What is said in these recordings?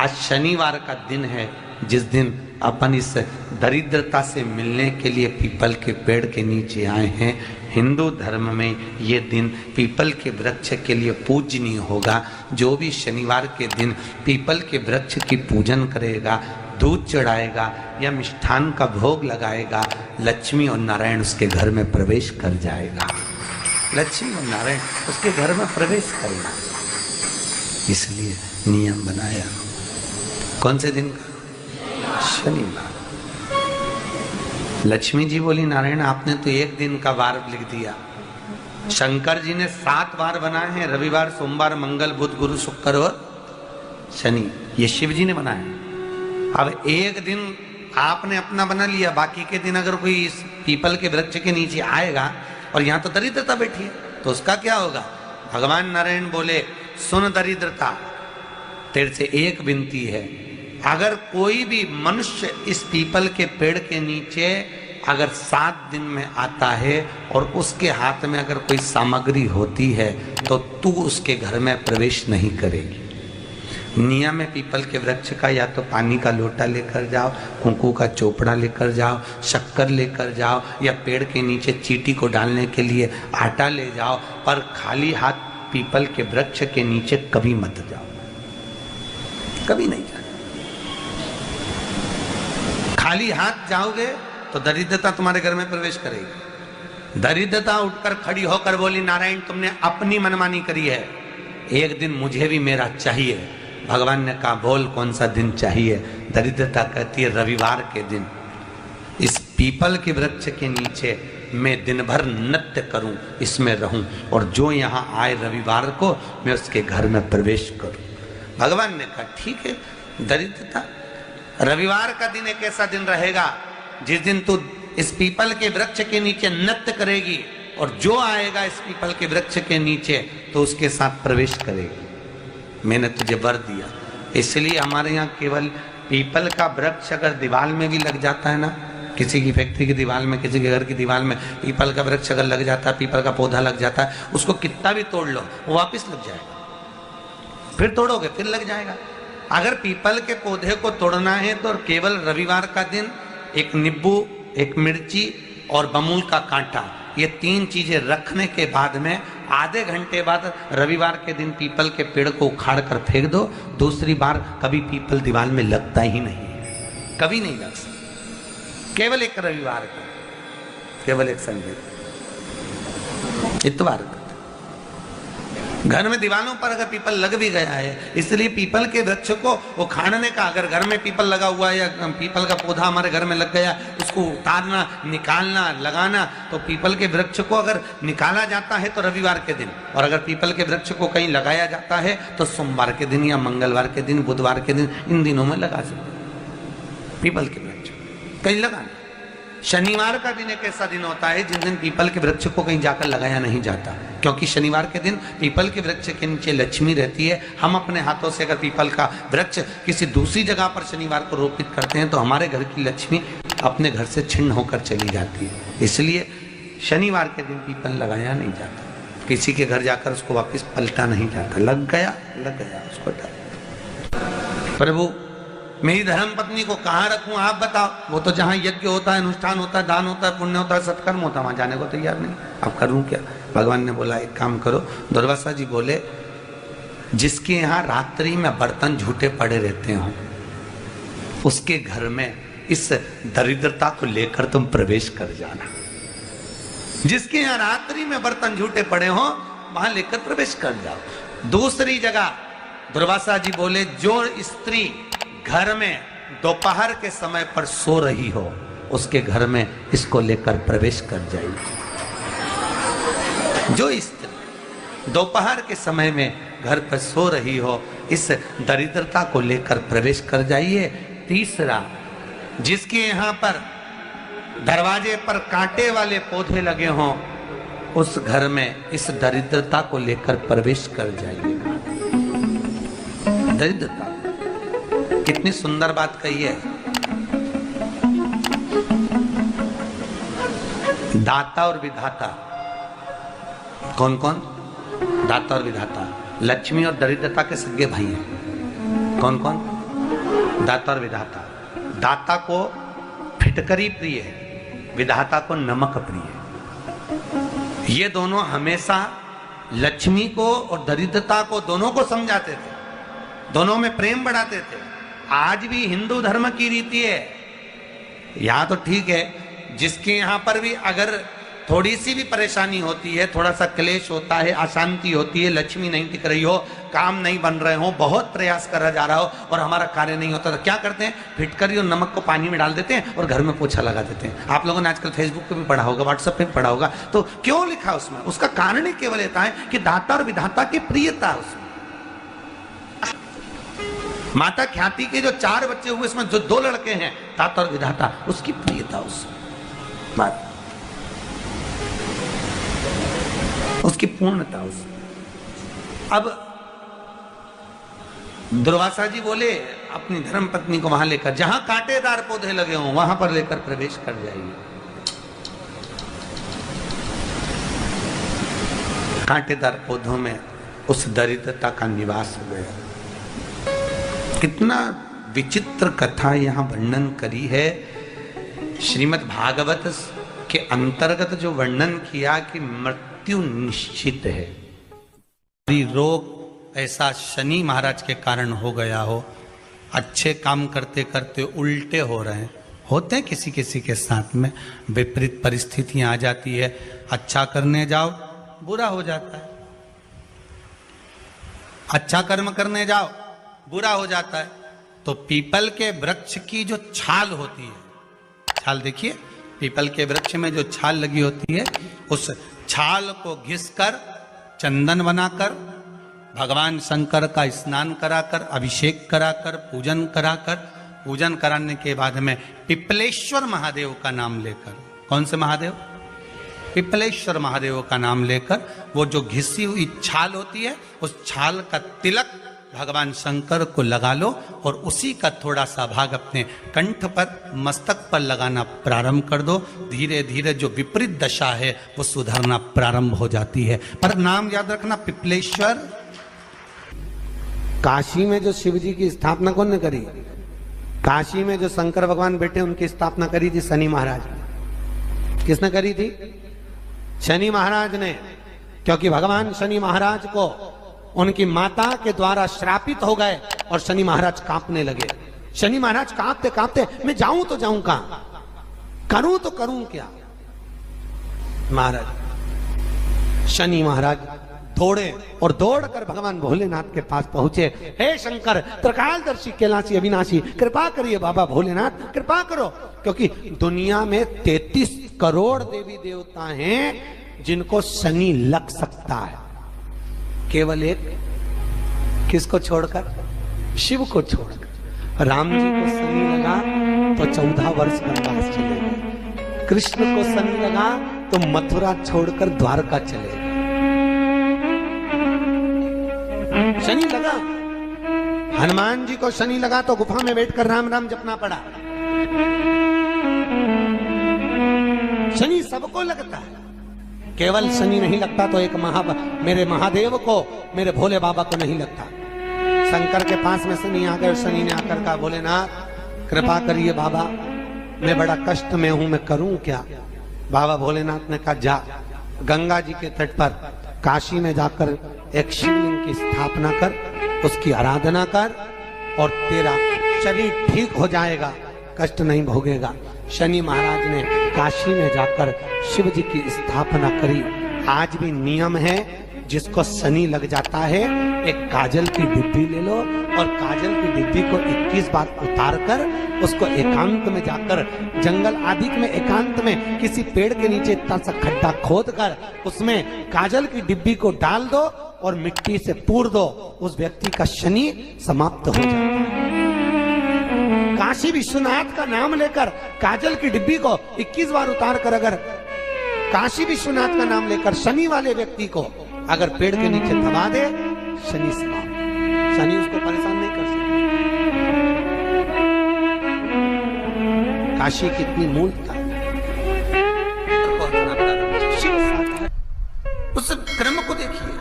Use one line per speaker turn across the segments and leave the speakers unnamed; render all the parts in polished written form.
आज शनिवार का दिन है, जिस दिन अपन इस दरिद्रता से मिलने के लिए पीपल के पेड़ के नीचे आए हैं। हिंदू धर्म में ये दिन पीपल के वृक्ष के लिए पूजनीय होगा। जो भी शनिवार के दिन पीपल के वृक्ष की पूजन करेगा, दूध चढ़ाएगा या मिष्ठान का भोग लगाएगा, लक्ष्मी और नारायण उसके घर में प्रवेश कर जाएगा। लक्ष्मी और नारायण उसके घर में प्रवेश करेगा। इसलिए नियम बनाया। कौन से दिन का? शनिवार। लक्ष्मी जी बोली, नारायण आपने तो एक दिन का वार लिख दिया। शंकर जी ने 7 वार बनाए हैं, रविवार, सोमवार, मंगल, बुध, गुरु, शुक्र और शनि। ये शिव जी ने बनाया। अब एक दिन आपने अपना बना लिया, बाकी के दिन अगर कोई इस पीपल के वृक्ष के नीचे आएगा और यहाँ तो दरिद्रता बैठी है, तो उसका क्या होगा? भगवान नारायण बोले, सुन दरिद्रता, तेरे से एक विनती है, अगर कोई भी मनुष्य इस पीपल के पेड़ के नीचे अगर 7 दिन में आता है और उसके हाथ में अगर कोई सामग्री होती है तो तू उसके घर में प्रवेश नहीं करेगी। नियम है पीपल के वृक्ष का, या तो पानी का लोटा लेकर जाओ, कुंकू का चोपड़ा लेकर जाओ, शक्कर लेकर जाओ, या पेड़ के नीचे चींटी को डालने के लिए आटा ले जाओ, पर खाली हाथ पीपल के वृक्ष के नीचे कभी मत जाओ, कभी नहीं जाओ। खाली हाथ जाओगे तो दरिद्रता तुम्हारे घर में प्रवेश करेगी। दरिद्रता उठकर खड़ी होकर बोली, नारायण तुमने अपनी मनमानी करी है, एक दिन मुझे भी मेरा चाहिए। भगवान ने कहा, बोल कौन सा दिन चाहिए? दरिद्रता कहती है, रविवार के दिन इस पीपल के वृक्ष के नीचे मैं दिन भर नृत्य करूं, इसमें रहूं, और जो यहाँ आए रविवार को मैं उसके घर में प्रवेश करूं। भगवान ने कहा, ठीक है। दरिद्रता, रविवार का दिन एक ऐसा दिन रहेगा जिस दिन तू इस पीपल के वृक्ष के नीचे नृत्य करेगी, और जो आएगा इस पीपल के वृक्ष के नीचे तो उसके साथ प्रवेश करेगी। मैंने तुझे वर दिया। इसलिए हमारे यहाँ केवल पीपल का वृक्ष अगर दीवार में भी लग जाता है ना, किसी की फैक्ट्री की दीवार में, किसी के घर की दीवार में पीपल का वृक्ष अगर लग जाता है, पीपल का पौधा लग जाता है, उसको कितना भी तोड़ लो वो वापस लग जाएगा। फिर तोड़ोगे फिर लग जाएगा। अगर पीपल के पौधे को तोड़ना है तो केवल रविवार का दिन एक नींबू, एक मिर्ची और बमूल का कांटा, ये 3 चीजें रखने के बाद में आधे घंटे बाद रविवार के दिन पीपल के पेड़ को उखाड़ कर फेंक दो। दूसरी बार कभी पीपल दीवार में लगता ही नहीं है, कभी नहीं लग सकता। केवल एक रविवार का, केवल एक संडे, इतवार का। घर में दीवारों पर अगर पीपल लग भी गया है, इसलिए पीपल के वृक्ष को उखाड़ने का, अगर घर में पीपल लगा हुआ है या पीपल का पौधा हमारे घर में लग गया, उसको उतारना, निकालना, लगाना, तो पीपल के वृक्ष को अगर निकाला जाता है तो रविवार के दिन, और अगर पीपल के वृक्ष को कहीं लगाया जाता है तो सोमवार के दिन या मंगलवार के दिन, बुधवार के दिन, इन दिनों में लगा सकते पीपल के वृक्ष कहीं लगाना। शनिवार का दिन एक ऐसा दिन होता है जिस दिन पीपल के वृक्ष को कहीं जाकर लगाया नहीं जाता, क्योंकि शनिवार के दिन पीपल के वृक्ष के नीचे लक्ष्मी रहती है। हम अपने हाथों से अगर पीपल का वृक्ष किसी दूसरी जगह पर शनिवार को रोपित करते हैं तो हमारे घर की लक्ष्मी अपने घर से छिन्न होकर चली जाती है। इसलिए शनिवार के दिन पीपल लगाया नहीं जाता, किसी के घर जाकर उसको वापस पलटा नहीं जाता। लग गया उसको डाल। प्रभु मेरी धर्म पत्नी को कहाँ रखूं आप बताओ? वो तो जहाँ यज्ञ होता है, अनुष्ठान होता है, दान होता है, पुण्य होता है, सत्कर्म होता है, वहां जाने को तैयार नहीं। अब करूं क्या? भगवान ने बोला, एक काम करो। दुर्वासा जी बोले, जिसके यहाँ रात्रि में बर्तन झूठे पड़े रहते हो उसके घर में इस दरिद्रता को लेकर तुम प्रवेश कर जाना। जिसके यहाँ रात्रि में बर्तन झूठे पड़े हो वहां लेकर प्रवेश कर जाओ। दूसरी जगह दुर्वासा जी बोले, जो स्त्री घर में दोपहर के समय पर सो रही हो उसके घर में इसको लेकर प्रवेश कर जाएगी। जो स्त्री दोपहर के समय में घर पर सो रही हो, इस दरिद्रता को लेकर प्रवेश कर जाइए। तीसरा, जिसके यहाँ पर दरवाजे पर कांटे वाले पौधे लगे हों उस घर में इस दरिद्रता को लेकर प्रवेश कर जाइए। दरिद्रता, कितनी सुंदर बात कही है। दाता और विधाता, कौन कौन? दाता और विधाता। लक्ष्मी और दरिद्रता के सगे भाई हैं। कौन कौन? दाता और विधाता। दाता को फिटकरी प्रिय है, विधाता को नमक प्रिय है। ये दोनों हमेशा लक्ष्मी को और दरिद्रता को दोनों को समझाते थे, दोनों में प्रेम बढ़ाते थे। आज भी हिंदू धर्म की रीति है, यहाँ तो ठीक है, जिसके यहाँ पर भी अगर थोड़ी सी भी परेशानी होती है, थोड़ा सा क्लेश होता है, अशांति होती है, लक्ष्मी नहीं टिक रही हो, काम नहीं बन रहे हो, बहुत प्रयास करा जा रहा हो और हमारा कार्य नहीं होता, तो क्या करते हैं? फिटकरी और नमक को पानी में डाल देते हैं और घर में पोछा लगा देते हैं। आप लोगों ने आजकल फेसबुक पे भी पढ़ा होगा, व्हाट्सएप पे भी पढ़ा होगा। तो क्यों लिखा उसमें? उसका कारण ही केवल ये है कि दाता और विधाता की प्रियता उसमें। माता ख्याति के जो 4 बच्चे हुए, इसमें जो 2 लड़के हैं, दाता और विधाता, उसकी प्रियता उसमें, उसकी पूर्णता उसमें। अब दुर्वासा जी बोले अपनी धर्म पत्नी को वहां लेकर, जहां कांटेदार पौधे लगे हों वहां पर लेकर प्रवेश कर जाइए। कांटेदार पौधों में उस दरिद्रता का निवास हो गया। कितना विचित्र कथा यहां वर्णन करी है। श्रीमद् भागवत के अंतर्गत जो वर्णन किया कि मृत्यु निश्चित है, रोग ऐसा शनि महाराज के कारण हो गया हो, अच्छे काम करते करते उल्टे हो रहे हैं, होते हैं किसी किसी के साथ में, विपरीत परिस्थितियां आ जाती है, अच्छा करने जाओ बुरा हो जाता है, अच्छा कर्म करने जाओ बुरा हो जाता है। तो पीपल के वृक्ष की जो छाल होती है, छाल देखिए, पीपल के वृक्ष में जो छाल लगी होती है, उस छाल को घिसकर चंदन बनाकर भगवान शंकर का स्नान कराकर, अभिषेक कराकर, पूजन कराकर, पूजन कराने के बाद में पिपलेश्वर महादेव का नाम लेकर, कौन से महादेव? पिपलेश्वर महादेव का नाम लेकर वो जो घिसी हुई छाल होती है, उस छाल का तिलक भगवान शंकर को लगा लो और उसी का थोड़ा सा भाग अपने कंठ पर, मस्तक पर लगाना प्रारंभ कर दो। धीरे धीरे जो विपरीत दशा है वो सुधरना प्रारंभ हो जाती है। पर नाम याद रखना, पिपलेश्वर। काशी में जो शिव जी की स्थापना कौन ने करी? काशी में जो शंकर भगवान बैठे उनकी स्थापना करी थी शनि महाराज ने। किसने करी थी? शनि महाराज ने। क्योंकि भगवान शनि महाराज को उनकी माता के द्वारा श्रापित हो गए और शनि महाराज कांपने लगे। शनि महाराज कांपते कांपते, मैं जाऊं तो जाऊं कहां, करूं तो करूं क्या? महाराज, शनि महाराज दौड़े और दौड़कर भगवान भोलेनाथ के पास पहुंचे। हे शंकर, त्रिकालदर्शी, कैलाशी, अविनाशी, कृपा करिए बाबा भोलेनाथ, कृपा करो। क्योंकि दुनिया में 33 करोड़ देवी देवता हैं जिनको शनि लग सकता है, केवल एक, किसको छोड़कर? शिव को छोड़कर। राम जी को शनि लगा तो 14 वर्ष वनवास चले गए। कृष्ण को शनि लगा तो मथुरा छोड़कर द्वारका चले गए। शनि लगा। हनुमान जी को शनि लगा तो गुफा में बैठकर राम राम जपना पड़ा। शनि सबको लगता है, केवल शनि नहीं लगता तो एक मेरे महादेव को, मेरे भोले बाबा को नहीं लगता। शंकर के पास में शनि आ गए। शनि ने आकर कहा, भोलेनाथ कृपा करिए बाबा, मैं बड़ा कष्ट में हूं, मैं करूं क्या? बाबा भोलेनाथ ने कहा, जा गंगा जी के तट पर काशी में जाकर एक शिवलिंग की स्थापना कर, उसकी आराधना कर और तेरा शरीर ठीक हो जाएगा, कष्ट नहीं भोगेगा। शनि महाराज ने काशी में जाकर शिव जी की स्थापना करी। आज भी नियम है, जिसको शनि लग जाता है, एक काजल की डिब्बी ले लो और काजल की डिब्बी को 21 बार उतार कर उसको एकांत में जाकर, जंगल आदि में एकांत में किसी पेड़ के नीचे इतना सा खड्डा खोद कर उसमें काजल की डिब्बी को डाल दो और मिट्टी से पूर दो, उस व्यक्ति का शनि समाप्त हो जाता है। काशी विश्वनाथ का नाम लेकर काजल की डिब्बी को 21 बार उतार कर अगर काशी विश्वनाथ का नाम लेकर शनि वाले व्यक्ति को अगर पेड़ के नीचे दबा दे, शनि समाप्त, शनि उसको परेशान नहीं कर सकता। काशी कितनी मूलता, उस क्रम को देखिए।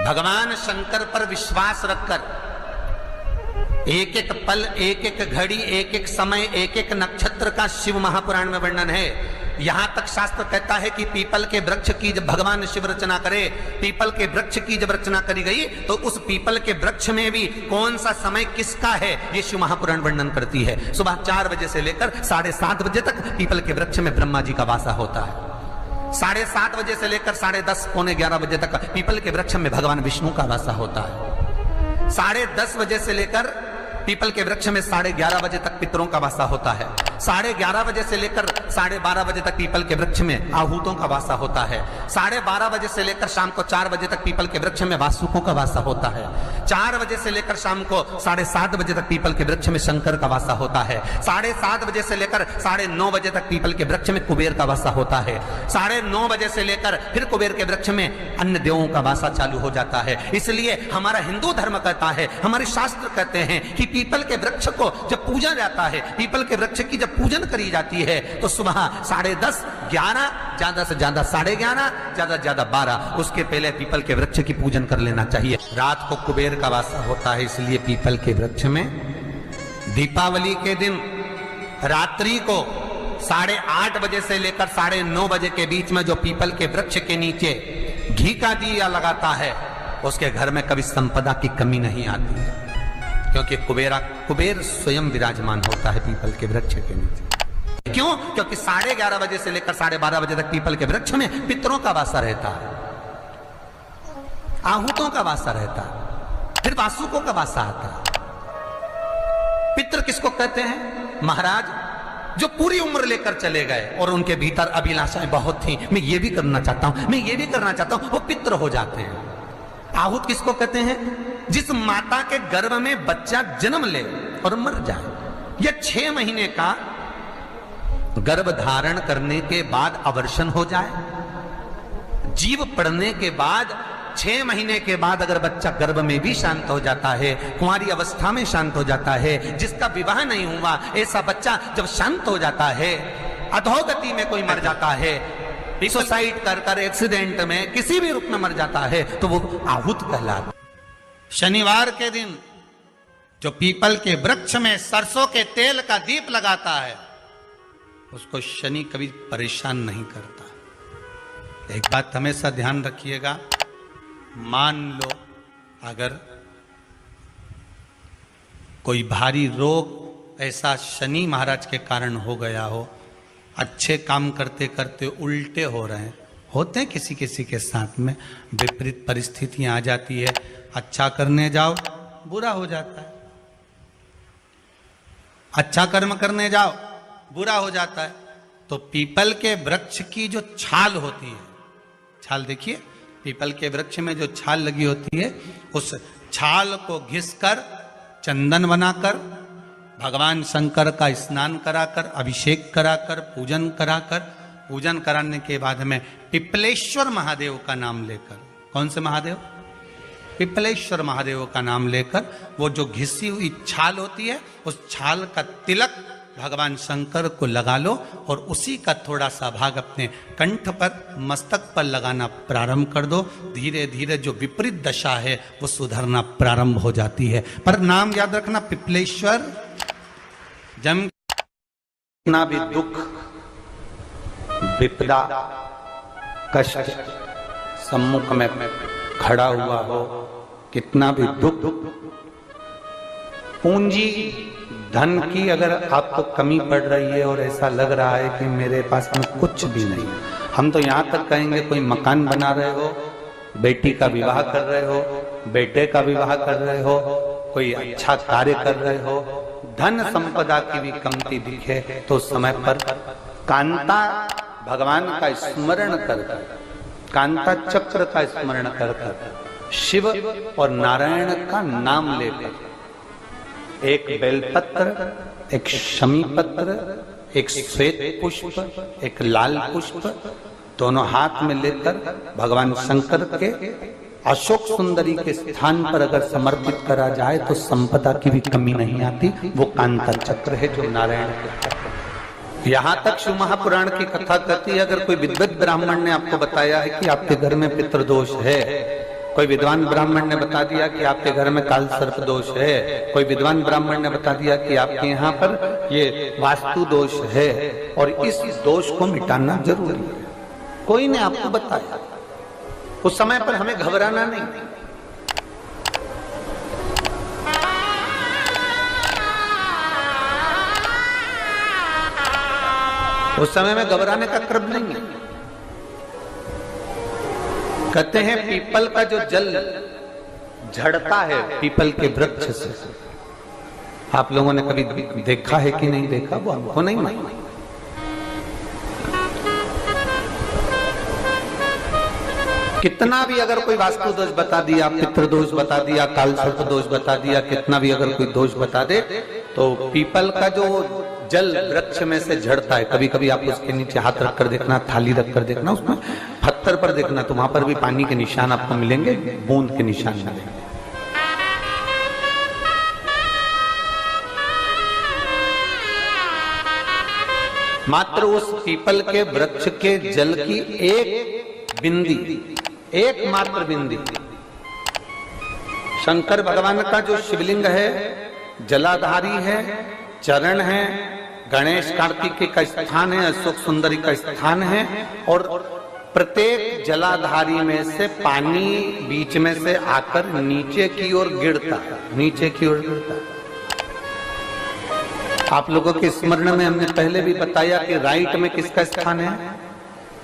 भगवान शंकर पर विश्वास रखकर एक एक पल, एक एक घड़ी, एक एक समय, एक एक नक्षत्र का शिव महापुराण में वर्णन है। यहां तक शास्त्र कहता है कि पीपल के वृक्ष की जब भगवान शिव रचना करे, पीपल के वृक्ष की जब रचना करी गई तो उस पीपल के वृक्ष में भी कौन सा समय किसका है ये शिव महापुराण वर्णन करती है। सुबह 4 बजे से लेकर 7:30 बजे तक पीपल के वृक्ष में ब्रह्मा जी का वासा होता है। 7:30 बजे से लेकर 10:30 पौने 11 बजे तक पीपल के वृक्ष में भगवान विष्णु का वासा होता है। 10:30 बजे से लेकर पीपल के वृक्ष में 11:30 बजे तक पितरों का वासा होता है। 11:30 बजे से लेकर 12:30 बजे तक पीपल के वृक्ष में आहूतों का वासा होता है। 12:30 बजे से लेकर शाम को 4 बजे तक पीपल के वृक्ष में वासुकों का वासा होता है। 4 बजे से लेकर शाम को 7:30 बजे तक पीपल के वृक्ष में शंकर का वासा होता है। 7:30 बजे से लेकर 9:30 बजे तक पीपल के वृक्ष में कुबेर का वासा होता है। 9:30 बजे से लेकर फिर कुबेर के वृक्ष में अन्य देवों का वासा चालू हो जाता है। इसलिए हमारा हिंदू धर्म कहता है, हमारे शास्त्र कहते हैं कि पीपल के वृक्ष को जब पूजा जाता है, पीपल के वृक्ष की जब पूजन करी जाती है तो सुबह 10:30, 11, ज्यादा से ज्यादा 11:30, ज्यादा से ज्यादा 12, उसके पहले पीपल के वृक्ष की पूजन कर लेना चाहिए। रात को कुबेर का वासा होता है, इसलिए पीपल के वृक्ष में दीपावली के दिन रात्रि को 8:30 बजे से लेकर 9:30 बजे के बीच में जो पीपल के वृक्ष के नीचे घी का दिया लगाता है उसके घर में कभी संपदा की कमी नहीं आती है, क्योंकि कुबेर स्वयं विराजमान होता है पीपल के वृक्ष के नीचे। क्यों? क्योंकि 11:30 बजे से लेकर 12:30 बजे तक पीपल के वृक्ष में पितरों का वासा रहता है, आहूतों का वासा रहता है, फिर वासुकों का वासा आता है। पितृ किसको कहते हैं? महाराज जो पूरी उम्र लेकर चले गए और उनके भीतर अभिलाषाएं बहुत थी, मैं ये भी करना चाहता हूं, मैं ये भी करना चाहता हूं, वो पितृ हो जाते हैं। आहूत किसको कहते हैं? जिस माता के गर्भ में बच्चा जन्म ले और मर जाए, या 6 महीने का गर्भ धारण करने के बाद अवर्षण हो जाए, जीव पड़ने के बाद 6 महीने के बाद अगर बच्चा गर्भ में भी शांत हो जाता है, कुंवारी अवस्था में शांत हो जाता है, जिसका विवाह नहीं हुआ ऐसा बच्चा जब शांत हो जाता है, अधोगति में कोई मर जाता है, सुसाइड कर एक्सीडेंट में किसी भी रूप में मर जाता है तो वो आहूत कहलाता है। शनिवार के दिन जो पीपल के वृक्ष में सरसों के तेल का दीप लगाता है उसको शनि कभी परेशान नहीं करता। एक बात हमेशा ध्यान रखिएगा, मान लो अगर कोई भारी रोग ऐसा शनि महाराज के कारण हो गया हो, अच्छे काम करते करते उल्टे हो रहे हैं, होते हैं किसी किसी के साथ में, विपरीत परिस्थितियां आ जाती है, अच्छा करने जाओ बुरा हो जाता है, अच्छा कर्म करने जाओ बुरा हो जाता है। तो पीपल के वृक्ष की जो छाल होती है, छाल देखिए, पीपल के वृक्ष में जो छाल लगी होती है उस छाल को घिसकर चंदन बनाकर भगवान शंकर का स्नान कराकर, अभिषेक कराकर, पूजन कराने के बाद में पिपलेश्वर महादेव का नाम लेकर, कौन से महादेव? पिपलेश्वर महादेव का नाम लेकर वो जो घिसी हुई छाल होती है उस छाल का तिलक भगवान शंकर को लगा लो और उसी का थोड़ा सा भाग अपने कंठ पर, मस्तक पर लगाना प्रारंभ कर दो। धीरे धीरे जो विपरीत दशा है वो सुधरना प्रारंभ हो जाती है। पर नाम याद रखना, पिपलेश्वर। जम कितना भी दुख, विपदा, कष्ट सम्मुख में खड़ा हुआ हो, कितना भी दुख, पूंजी धन की अगर आपको कमी पड़ रही है और ऐसा लग रहा है कि मेरे पास में कुछ भी नहीं, हम तो यहाँ तक कहेंगे कोई मकान बना रहे हो, बेटी का विवाह कर रहे हो, बेटे का विवाह कर रहे हो, कोई अच्छा कार्य कर रहे हो, धन संपदा की भी कमती दिखे तो समय पर कांता भगवान का स्मरण कर, कांता चक्र का स्मरण कर, शिव और नारायण का नाम लेकर, एक बेलपत्र, एक शमी पत्र, एक श्वेत पुष्प, एक लाल पुष्प दोनों हाथ में लेकर भगवान शंकर के अशोक सुंदरी के स्थान पर अगर समर्पित करा जाए तो संपदा की भी कमी नहीं आती। वो कांता चक्र है जो नारायण के चक्र। यहां तक शिव महापुराण की कथा कहती है, अगर कोई विद्वत ब्राह्मण ने आपको बताया है कि आपके घर में पितृदोष है, कोई विद्वान ब्राह्मण ने बता दिया कि आपके घर में काल सर्प दोष है, कोई विद्वान ब्राह्मण ने बता दिया कि आपके यहाँ पर ये वास्तु दोष है, और इस दोष को मिटाना जरूरी है। कोई ने आपको बताया, उस समय पर हमें घबराना नहीं। उस समय में घबराने का क्रम नहीं है। कहते हैं पीपल का जो जल झड़ता है पीपल के वृक्ष से, आप लोगों ने कभी देखा है कि नहीं देखा, वो हमको नहीं मालूम। कितना भी अगर कोई वास्तु दोष बता दिया, पितृ दोष बता दिया, काल सर्प दोष बता दिया, कितना भी अगर कोई दोष बता दे, तो पीपल का जो जल वृक्ष में से झड़ता है, कभी कभी आप उसके नीचे हाथ रख कर देखना, थाली रख कर देखना, उसमें पत्थर पर देखना, तो वहां पर भी पानी के निशान आपको मिलेंगे, बूंद के निशान मिलेंगे। मात्र उस पीपल के वृक्ष के जल की एक बिंदी, एकमात्र बिंदी, शंकर भगवान का जो शिवलिंग है, जलाधारी है, चरण है, गणेश कार्तिकेय का स्थान है, अशोक सुंदरी का स्थान है, और प्रत्येक जलाधारी में से पानी बीच में से आकर नीचे की ओर गिरता है, नीचे की ओर गिरता है। आप लोगों के स्मरण में हमने पहले भी बताया कि राइट में किसका स्थान है,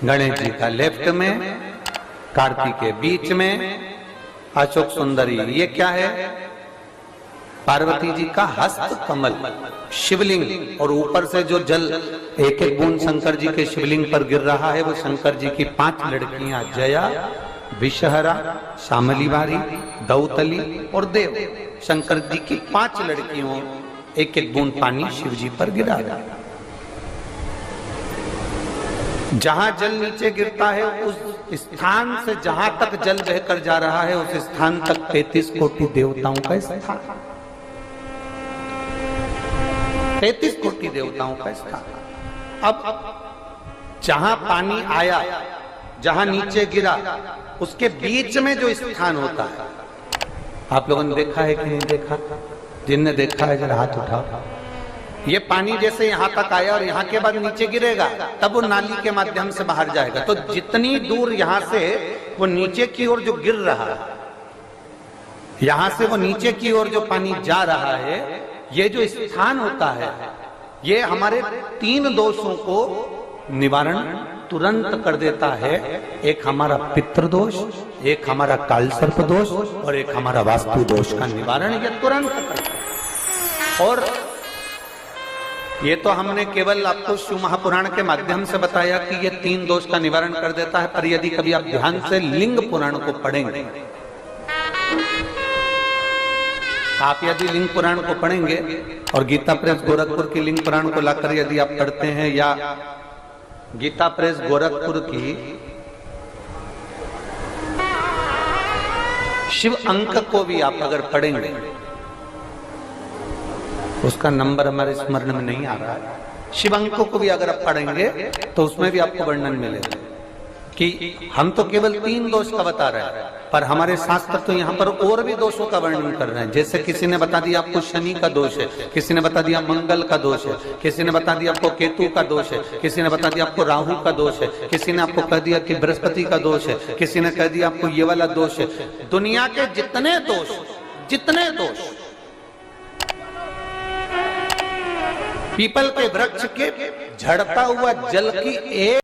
गणेश जी का, लेफ्ट में कार्तिकेय, बीच में अशोक सुंदरी। ये क्या है, पार्वती जी का हस्त कमल शिवलिंग, और ऊपर से जो जल एक एक बूंद शंकर जी के शिवलिंग पर गिर रहा है, वो शंकर जी की 5 लड़कियां, जया, विषहरा, शामलीवारी, दौतली और देव, शंकर जी की 5 लड़कियों एक एक बूंद पानी शिव जी पर गिरा रहा है। जहां जल नीचे गिरता है उस स्थान से जहां तक जल बहकर जा रहा है, उस स्थान तक 33 कोटि देवताओं का स्थान, 33 कोटि देवताओं का स्थान। अब जहां पानी आया, जहां नीचे गिरा, उसके बीच में जो स्थान होता है, आप लोगों ने देखा है कि नहीं देखा? जिनने देखा है जरा हाथ उठाओ। ये पानी जैसे यहां तक आया और यहां के बाद नीचे गिरेगा, तब वो नाली के माध्यम से बाहर जाएगा। तो जितनी दूर यहां से वो नीचे की ओर जो गिर रहा है, यहां से वो नीचे की ओर जो पानी जा रहा है, ये जो स्थान होता है, ये हमारे 3 दोषों को निवारण तुरंत कर देता है। एक हमारा पितृ दोष, एक हमारा काल सर्प दोष, और एक हमारा वास्तु दोष का निवारण ये तुरंत करता है। और ये तो हमने केवल आपको शिव महापुराण के माध्यम से बताया कि ये 3 दोष का निवारण कर देता है, पर यदि कभी आप ध्यान से लिंग पुराण को पढ़ेंगे, आप यदि लिंग पुराण को पढ़ेंगे और गीता प्रेस गोरखपुर की लिंग पुराण को लाकर यदि आप पढ़ते हैं, या गीता प्रेस गोरखपुर की शिव अंक को भी आप अगर पढ़ेंगे, उसका नंबर हमारे स्मरण में नहीं आ रहा है, शिव अंक को भी अगर आप पढ़ेंगे तो उसमें भी आपको वर्णन मिलेगा कि हम तो केवल 3 दोष का बता रहे हैं, पर हमारे शास्त्र तो यहाँ पर और भी दोषों का वर्णन कर रहे हैं। जैसे किसी ने बता दिया आपको शनि का दोष है, किसी ने बता दिया मंगल का दोष है, किसी ने बता दिया आपको केतु का दोष है, किसी ने बता दिया आपको राहु का दोष है, किसी ने आपको कह दिया कि बृहस्पति का दोष है, किसी ने कह दिया आपको ये वाला दोष है। दुनिया के जितने दोष पीपल के वृक्ष के झड़ता हुआ जल की एक